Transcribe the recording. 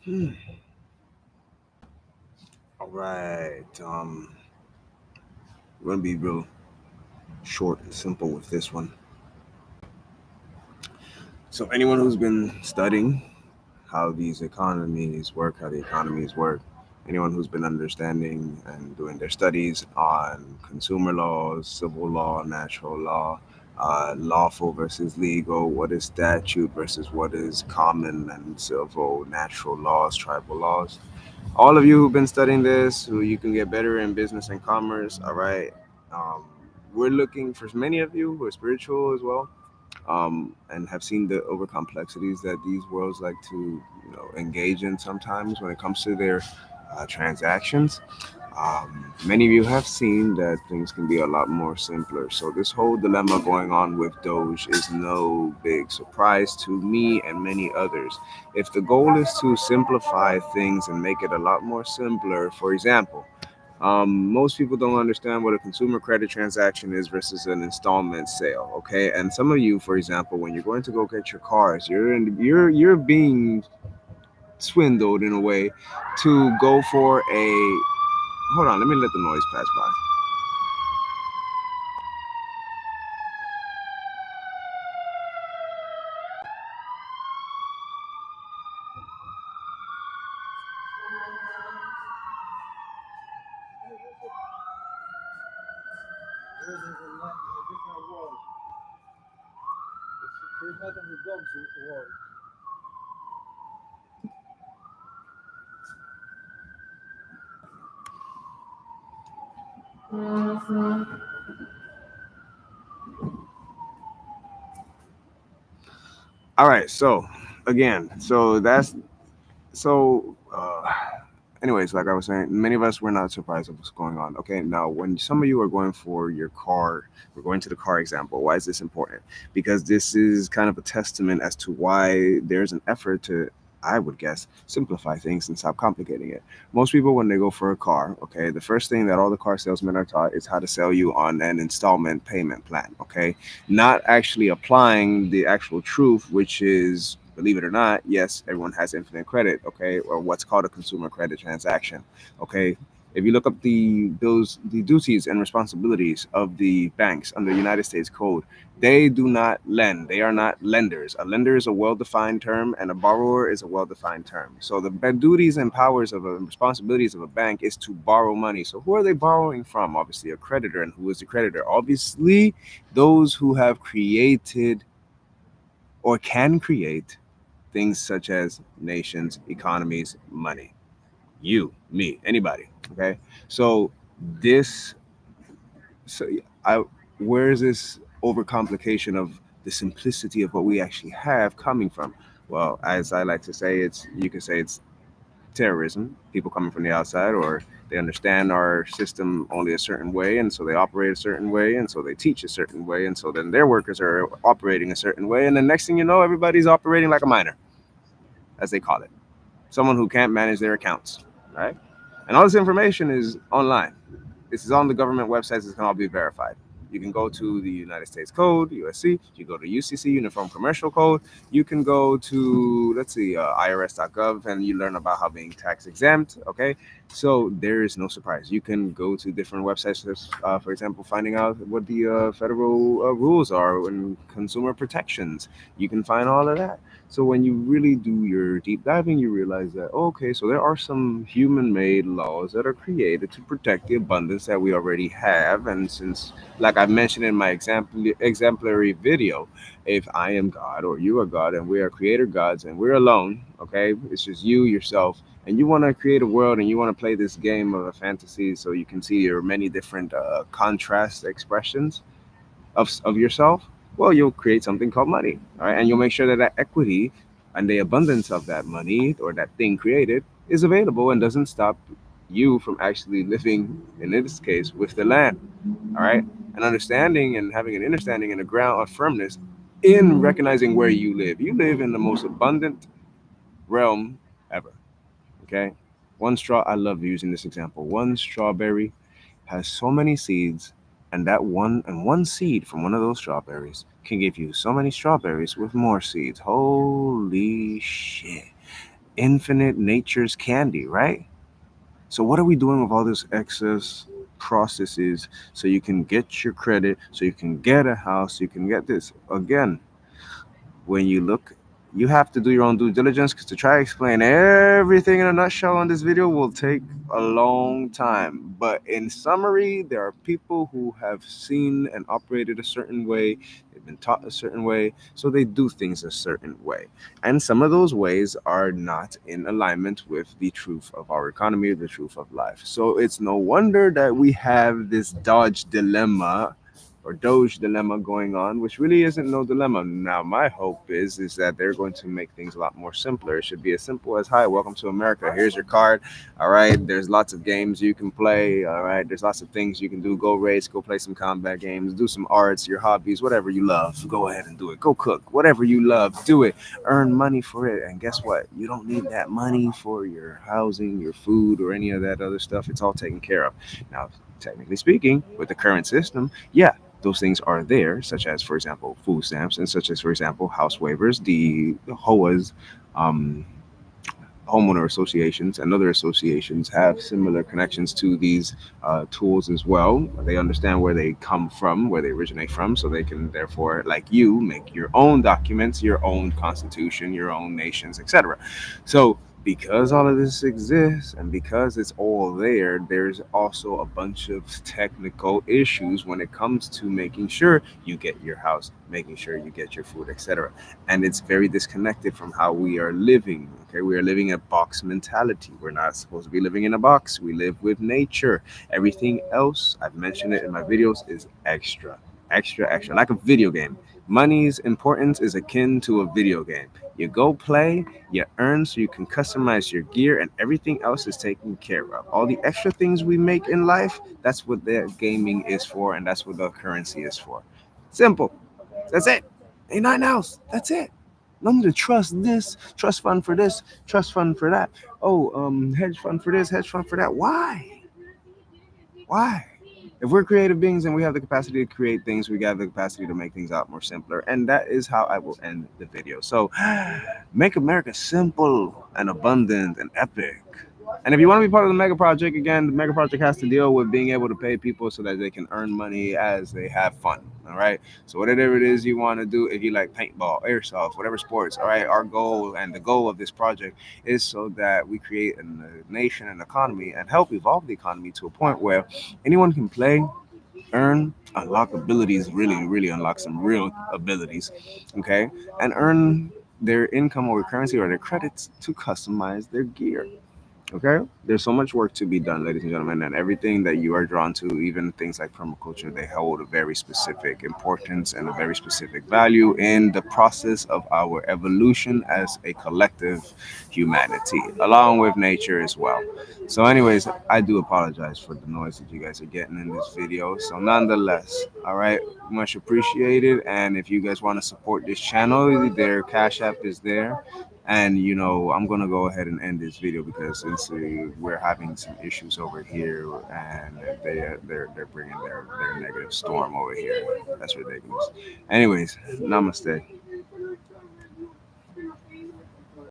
Hmm. All right. We're gonna be real short and simple with this one. So anyone who's been studying how these economies work, how the economies work, anyone who's been understanding and doing their studies on consumer laws, civil law, natural law, lawful versus legal, what is statute versus what is common and civil, natural laws, tribal laws. All of you who've been studying this, who you can get better in business and commerce, all right. Um, we're looking for many of you who are spiritual as well, and have seen the over complexities that these worlds like to engage in sometimes when it comes to their transactions. Many of you have seen that things can be a lot more simpler. So this whole dilemma going on with Doge is no big surprise to me and many others. If the goal is to simplify things and make it a lot more simpler, for example, most people don't understand what a consumer credit transaction is versus an installment sale. Okay, and some of you, for example, when you're going to go get your cars, you're being swindled in a way to go for a. Hold on, let me let the noise pass by. All right, so again, so that's so. Anyways, like I was saying, many of us were not surprised of what's going on. Okay, now when some of you are going for your car, we're going to the car example. Why is this important? Because this is kind of a testament as to why there's an effort to, I would guess, simplify things and stop complicating it. Most people, when they go for a car, okay, the first thing that all the car salesmen are taught is how to sell you on an installment payment plan. Okay, not actually applying the actual truth, which is, believe it or not, yes, everyone has infinite credit, okay, or what's called a consumer credit transaction, okay. If you look up the duties and responsibilities of the banks under United States Code, they do not lend. They are not lenders. A lender is a well-defined term, and a borrower is a well-defined term. So the duties and powers of responsibilities of a bank is to borrow money. So who are they borrowing from? Obviously, a creditor, and who is the creditor? Obviously, those who have created or can create things such as nations, economies, money. You, me, anybody. Okay. So this, so I, where is this overcomplication of the simplicity of what we actually have coming from? Well, as I like to say, it's, you can say it's terrorism, people coming from the outside, or they understand our system only a certain way, and so they operate a certain way, and so they teach a certain way, and so then their workers are operating a certain way, and the next thing you know, everybody's operating like a miner, as they call it, someone who can't manage their accounts, right? And all this information is online. This is on the government websites. This can all be verified. You can go to the United States Code, USC. You go to UCC, Uniform Commercial Code. You can go to, let's see, IRS.gov, and you learn about how being tax exempt. Okay, so there is no surprise. You can go to different websites, for example, finding out what the federal rules are and consumer protections. You can find all of that. So when you really do your deep diving, you realize that, okay, so there are some human-made laws that are created to protect the abundance that we already have. And since, like I mentioned in my exemplary video, if I am God or you are God and we are creator gods and we're alone, okay, it's just you, yourself, and you want to create a world and you want to play this game of a fantasy so you can see your many different contrast expressions of yourself, well, you'll create something called money, all right? And you'll make sure that that equity and the abundance of that money or that thing created is available and doesn't stop you from actually living, in this case, with the land, all right? And understanding and having an understanding and a ground of firmness in recognizing where you live. You live in the most abundant realm ever, okay? One straw, I love using this example. One strawberry has so many seeds, and that one seed from one of those strawberries can give you so many strawberries with more seeds. Holy shit. infinite nature's candy, right? So what are we doing with all this excess processes so you can get your credit, so you can get a house, you can get this? Again, when you look, you have to do your own due diligence, because to try to explain everything in a nutshell on this video will take a long time. But in summary, there are people who have seen and operated a certain way, they've been taught a certain way, so they do things a certain way. And some of those ways are not in alignment with the truth of our economy, the truth of life. So it's no wonder that we have this Dodge dilemma or Doge dilemma going on, which really isn't no dilemma. Now, my hope is that they're going to make things a lot more simpler. It should be as simple as, "Hi, welcome to America. Here's your card. All right, there's lots of games you can play. All right, there's lots of things you can do. Go race, go play some combat games, do some arts, your hobbies, whatever you love. Go ahead and do it. Go cook, whatever you love, do it. Earn money for it. And guess what? You don't need that money for your housing, your food, or any of that other stuff. It's all taken care of." Now, technically speaking, with the current system, yeah, those things are there, such as, for example, food stamps, and such as, for example, house waivers, the HOAs, um, homeowner associations, and other associations have similar connections to these tools as well. They understand where they come from, where they originate from, so they can therefore, like you, make your own documents, your own constitution, your own nations, etc. So because all of this exists and because it's all there, there's also a bunch of technical issues when it comes to making sure you get your house, making sure you get your food, etc. And it's very disconnected from how we are living. Okay, we are living a box mentality. We're not supposed to be living in a box. We live with nature. Everything else, I've mentioned it in my videos, is extra, extra, extra, like a video game. Money's importance is akin to a video game. You go play, you earn so you can customize your gear, and everything else is taken care of. All the extra things we make in life, that's what the gaming is for, and that's what the currency is for. Simple. That's it. Ain't nothing else. That's it. No need to trust this, trust fund for this, trust fund for that. Oh, hedge fund for this, hedge fund for that. Why? Why? If we're creative beings and we have the capacity to create things, we got the capacity to make things a lot more simpler. And that is how I will end the video. So make America simple and abundant and epic. And if you want to be part of the mega project, again, the mega project has to deal with being able to pay people so that they can earn money as they have fun. All right. So whatever it is you want to do, if you like paintball, airsoft, whatever sports, all right, our goal and the goal of this project is so that we create a nation and economy and help evolve the economy to a point where anyone can play, earn, unlock abilities, really, really unlock some real abilities, okay, and earn their income or currency or their credits to customize their gear. Okay, there's so much work to be done, ladies and gentlemen, and everything that you are drawn to, even things like permaculture, they hold a very specific importance and a very specific value in the process of our evolution as a collective humanity, along with nature as well. So, anyways, I do apologize for the noise that you guys are getting in this video. So, nonetheless, all right, much appreciated. And if you guys want to support this channel, their Cash App is there. And I'm gonna go ahead and end this video because since we're having some issues over here, and they're bringing their negative storm over here. That's ridiculous. Anyways, namaste.